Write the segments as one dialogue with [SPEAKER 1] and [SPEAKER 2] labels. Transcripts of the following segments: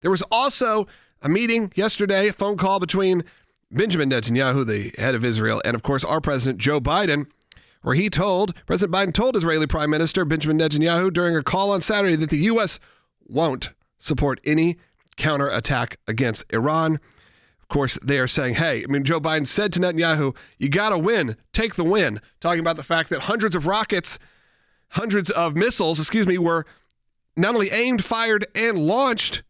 [SPEAKER 1] There was also a meeting yesterday, a phone call between Benjamin Netanyahu, the head of Israel, and of course our president, Joe Biden, where President Biden told Israeli Prime Minister Benjamin Netanyahu during a call on Saturday that the U.S. won't support any counterattack against Iran. Of course, they are saying, hey, Joe Biden said to Netanyahu, you got to win, take the win, talking about the fact that hundreds of missiles, were not only aimed, fired, and launched,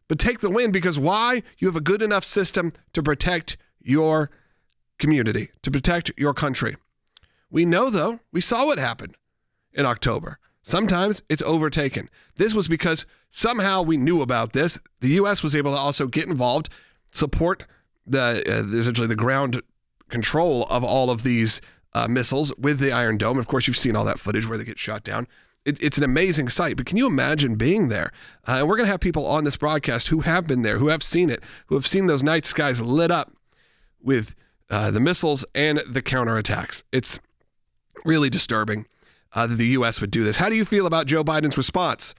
[SPEAKER 1] but take the win because why? You have a good enough system to protect your community, to protect your country. We know, though, we saw what happened in October. Sometimes it's overtaken. This was because somehow we knew about this. The U.S. was able to also get involved, support essentially the ground control of all of these missiles with the Iron Dome. Of course, you've seen all that footage where they get shot down. It's an amazing sight, but can you imagine being there? And we're going to have people on this broadcast who have been there, who have seen it, who have seen those night skies lit up with the missiles and the counterattacks. It's really disturbing that the U.S. would do this. How do you feel about Joe Biden's response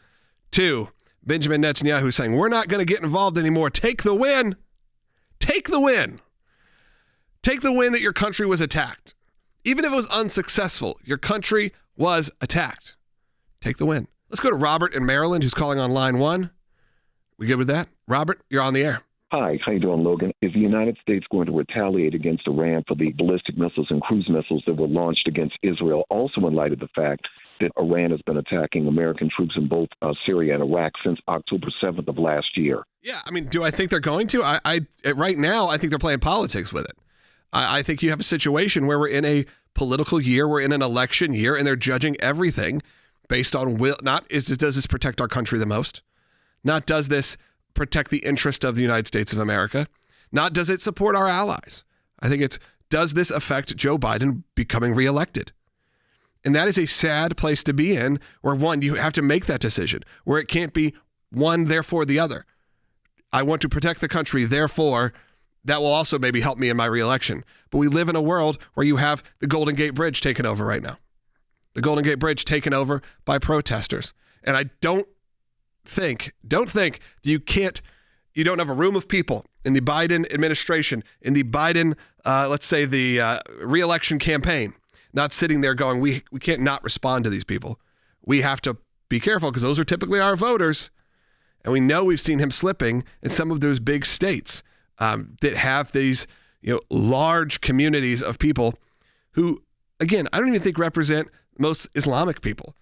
[SPEAKER 1] to Benjamin Netanyahu saying, we're not going to get involved anymore. Take the win. Take the win. Take the win that your country was attacked. Even if it was unsuccessful, your country was attacked. Take the win. Let's go to Robert in Maryland, who's calling on line 1. We good with that? Robert, you're on the air.
[SPEAKER 2] Hi, how you doing, Logan? Is the United States going to retaliate against Iran for the ballistic missiles and cruise missiles that were launched against Israel, also in light of the fact that Iran has been attacking American troops in both Syria and Iraq since October 7th of last year?
[SPEAKER 1] Yeah, do I think they're going to? Right now, I think they're playing politics with it. I think you have a situation where we're in a political year, we're in an election year, and they're judging everything based on does this protect our country the most? Not does this protect the interest of the United States of America? Not does it support our allies? I think it's, does this affect Joe Biden becoming reelected? And that is a sad place to be in, where one, you have to make that decision, where it can't be one, therefore the other. I want to protect the country, therefore that will also maybe help me in my reelection. But we live in a world where you have the Golden Gate Bridge taken over right now. The Golden Gate Bridge taken over by protesters. And I don't think that you don't have a room of people in the Biden administration, in the Biden, the reelection campaign, not sitting there going, we can't not respond to these people. We have to be careful because those are typically our voters. And we know we've seen him slipping in some of those big states that have these large communities of people who, again, I don't even think represent most Islamic people,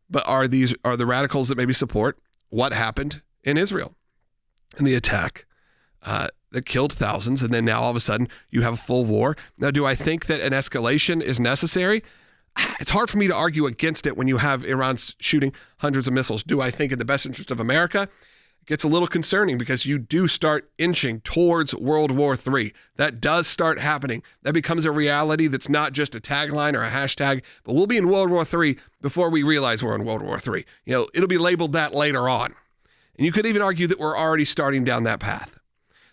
[SPEAKER 1] but are the radicals that maybe support what happened in Israel and the attack that killed thousands. And then now all of a sudden you have a full war. Now, do I think that an escalation is necessary? It's hard for me to argue against it when you have Iran shooting hundreds of missiles. Do I think in the best interest of America? It gets a little concerning because you do start inching towards World War III. That does start happening. That becomes a reality that's not just a tagline or a hashtag, but we'll be in World War III before we realize we're in World War III. It'll be labeled that later on. And you could even argue that we're already starting down that path.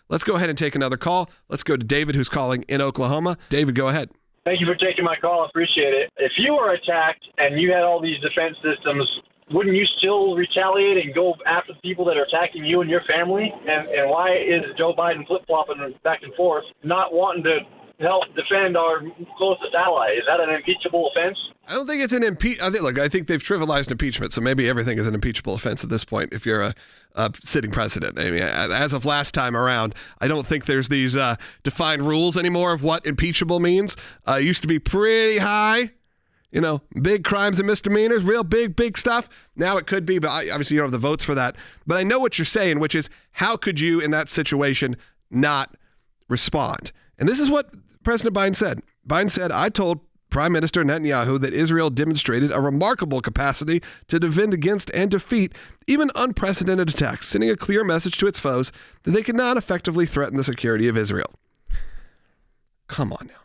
[SPEAKER 1] Let's go ahead and take another call. Let's go to David, who's calling in Oklahoma. David, go ahead.
[SPEAKER 3] Thank you for taking my call. I appreciate it. If you were attacked and you had all these defense systems, wouldn't you still retaliate and go after the people that are attacking you and your family? And why is Joe Biden flip-flopping back and forth, not wanting to help defend our closest ally? Is that an impeachable offense?
[SPEAKER 1] I don't think it's an I think they've trivialized impeachment, so maybe everything is an impeachable offense at this point if you're a sitting president. As of last time around, I don't think there's these defined rules anymore of what impeachable means. It used to be pretty high. Big crimes and misdemeanors, real big stuff. Now it could be, but obviously you don't have the votes for that. But I know what you're saying, which is how could you in that situation not respond? And this is what President Biden said. Biden said, I told Prime Minister Netanyahu that Israel demonstrated a remarkable capacity to defend against and defeat even unprecedented attacks, sending a clear message to its foes that they could not effectively threaten the security of Israel. Come on now.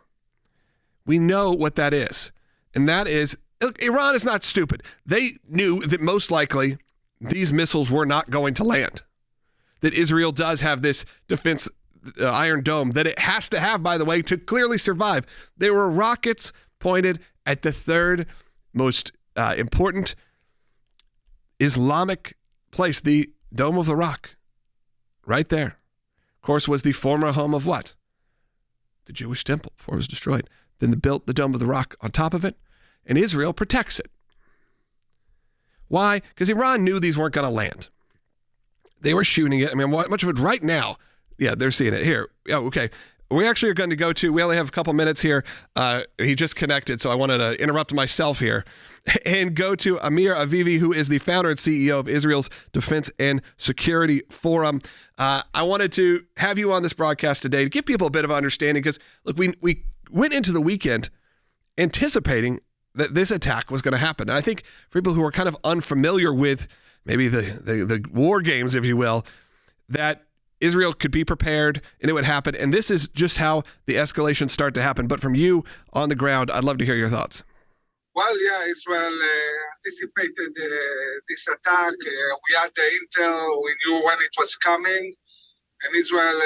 [SPEAKER 1] We know what that is. And that is, look, Iran is not stupid. They knew that most likely these missiles were not going to land. That Israel does have this defense Iron Dome that it has to have, by the way, to clearly survive. There were rockets pointed at the third most important Islamic place, the Dome of the Rock. right there, of course, was the former home of what? The Jewish temple before it was destroyed. Then they built the Dome of the Rock on top of it, and Israel protects it. Why? Because Iran knew these weren't going to land. They were shooting it. I mean, much of it right now, yeah, they're seeing it here. Yeah, okay. We actually are going to go to, we only have a couple minutes here. He just connected, so I wanted to interrupt myself here and go to Amir Avivi, who is the founder and CEO of Israel's Defense and Security Forum. I wanted to have you on this broadcast today to give people a bit of understanding, because, look, we went into the weekend anticipating that this attack was going to happen. And I think for people who are kind of unfamiliar with maybe the war games, if you will, that Israel could be prepared and it would happen. And this is just how the escalations start to happen. But from you on the ground, I'd love to hear your thoughts.
[SPEAKER 4] Well, yeah, Israel anticipated this attack. We had the intel. We knew when it was coming. And Israel,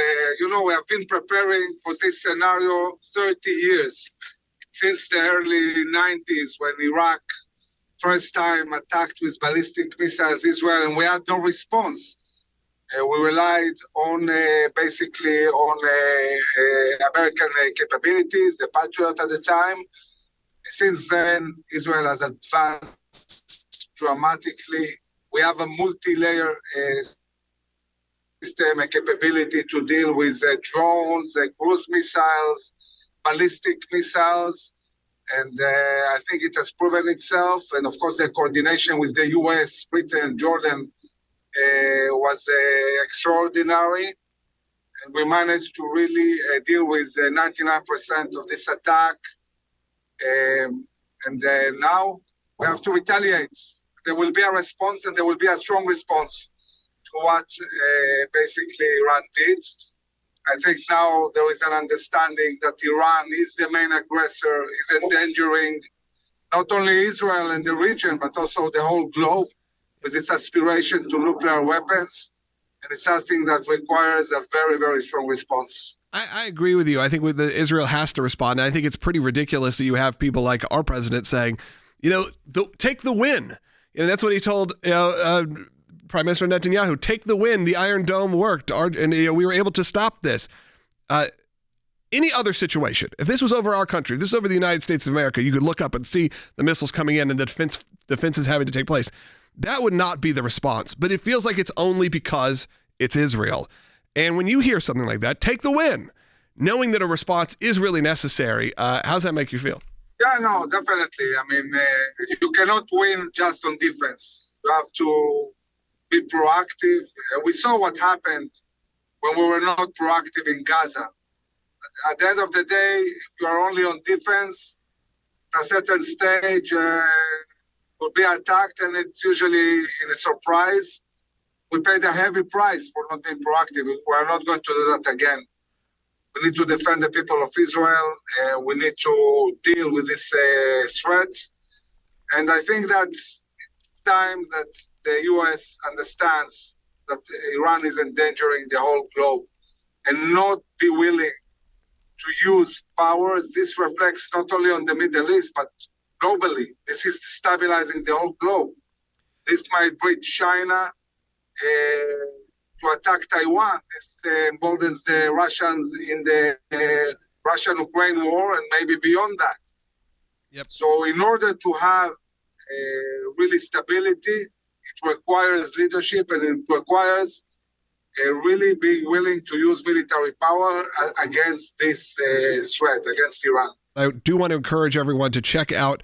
[SPEAKER 4] we have been preparing for this scenario 30 years, since the early 90s, when Iraq first time attacked with ballistic missiles Israel, and we had no response. We relied on basically on American capabilities, the Patriot at the time. Since then, Israel has advanced dramatically. We have a multi-layer system and capability to deal with drones, cruise missiles, ballistic missiles, and I think it has proven itself. And of course, the coordination with the U.S., Britain, Jordan was extraordinary. And we managed to really deal with 99% of this attack. And now we have to retaliate. There will be a response, and there will be a strong response to what basically Iran did. I think now there is an understanding that Iran is the main aggressor, is endangering not only Israel and the region, but also the whole globe with its aspiration to nuclear weapons. And it's something that requires a very, very strong response.
[SPEAKER 1] I agree with you. I think Israel has to respond. And I think it's pretty ridiculous that you have people like our president saying, take the win. And that's what he told Prime Minister Netanyahu, take the win. The Iron Dome worked, and we were able to stop this. Any other situation, if this was over our country, if this was over the United States of America, you could look up and see the missiles coming in and the defenses having to take place. That would not be the response. But it feels like it's only because it's Israel. And when you hear something like that, take the win, knowing that a response is really necessary. How does that make you feel?
[SPEAKER 4] Yeah, no, definitely. I mean, you cannot win just on defense. You have to be proactive. We saw what happened when we were not proactive in Gaza. At the end of the day, if you are only on defense, at a certain stage, will be attacked, and it's usually in a surprise. We paid a heavy price for not being proactive. We are not going to do that again. We need to defend the people of Israel. We need to deal with this threat. And I think that it's time that the U.S. understands that Iran is endangering the whole globe and not be willing to use power. This reflects not only on the Middle East, but globally. This is stabilizing the whole globe. This might bring China to attack Taiwan. This emboldens the Russians in the Russian-Ukraine war and maybe beyond that.
[SPEAKER 1] Yep.
[SPEAKER 4] So in order to have really stability, it requires leadership, and it requires really being willing to use military power against this threat, against Iran.
[SPEAKER 1] I do want to encourage everyone to check out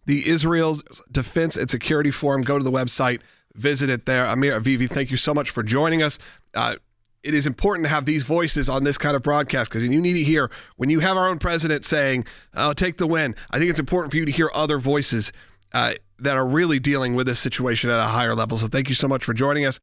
[SPEAKER 1] the Israel's Defense and Security Forum. Go to the website, visit it there. Amir Avivi, thank you so much for joining us. It is important to have these voices on this kind of broadcast, because you need to hear when you have our own president saying, take the win. I think it's important for you to hear other voices that are really dealing with this situation at a higher level. So thank you so much for joining us.